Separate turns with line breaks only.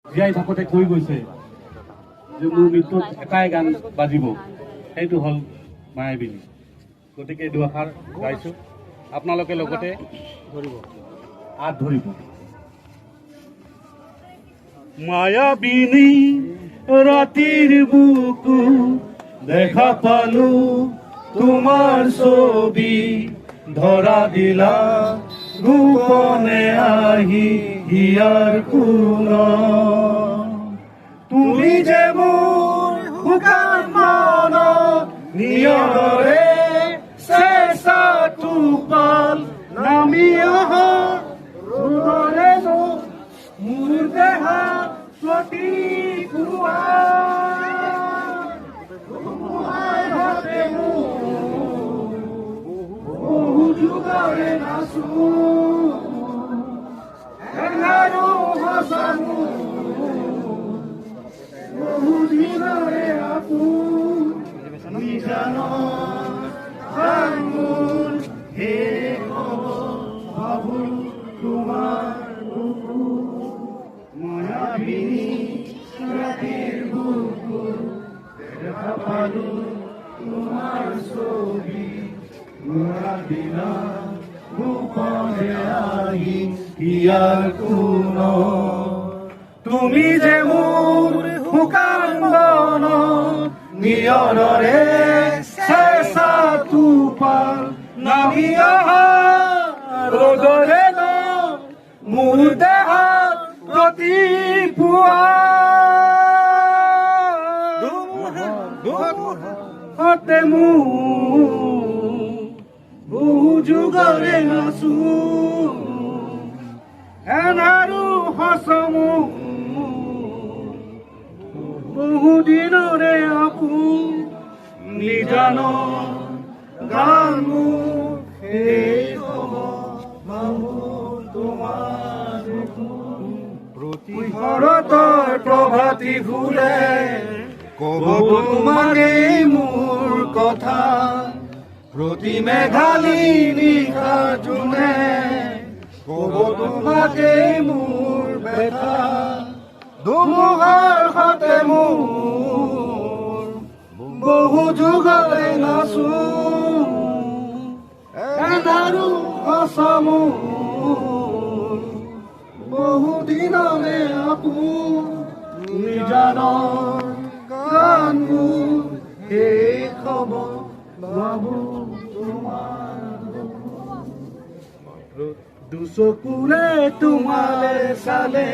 জীয়াই থাকোঁতে কৈ গৈছে যে মোৰ মৃত্যুত এটাই গান বাজিব, সেইটো হ'ল মায়াবিনী। গতিকে এই দুআষাৰ গাইছোঁ, আপোনালোকে লগতে হাত ধৰিব। মায়াবিনী ৰাতিৰ বুকু দেখা পালো তোমাৰ ছবি, ধৰা দিলা গোপনে আহি হিয়াৰ কোণত। তুমি যে মোৰ শুকান মন নিয়ৰে চেঁচা টোপাল নামি অহা ৰ'দৰে মোৰ দেহা প্ৰতিপুৱা বহু যুগৰে নাচো এঘাৰো সঁচানো বহু দিনৰে আপোন নিজান মোৰ শেষ ভাবো তোমাৰ মায়াবিনী ৰাতিৰ বুকু দেখা পালো তোমাৰ ছবি, ধৰা দিলা গোপনে আহি হিয়াৰ কোণত। তুমি যে মোৰ শুকান বন নিয়ৰৰে চেঁচা টোপাল নামি অহা ৰ'দৰে মোৰ দেহত প্ৰতিপুৱা ধুমুহাতে মোৰ বহু যুগৰে নাচো এনাৰো সঁচমো বহু দিনৰে আপোন নিজান গান মোৰ শেষ হ'ব ভাবো তোমাৰ প্ৰতিশৰতৰ প্ৰভাতী ফুলে ক'ব তোমাকেই মোৰ কথা, প্ৰতি মেঘালী নিশা জোনে ক'ব তোমাকেই মোৰ ব্যথা। ধুমুহাৰ সতে মোৰ বহু যুগৰে নাচো এনাৰো সঁচা মোৰ বহু দিনৰে আপোন নিজানৰ গান মোৰ শেষ হ'ব ভাবো তোমাৰ দুচকুৰে তোমালে চালে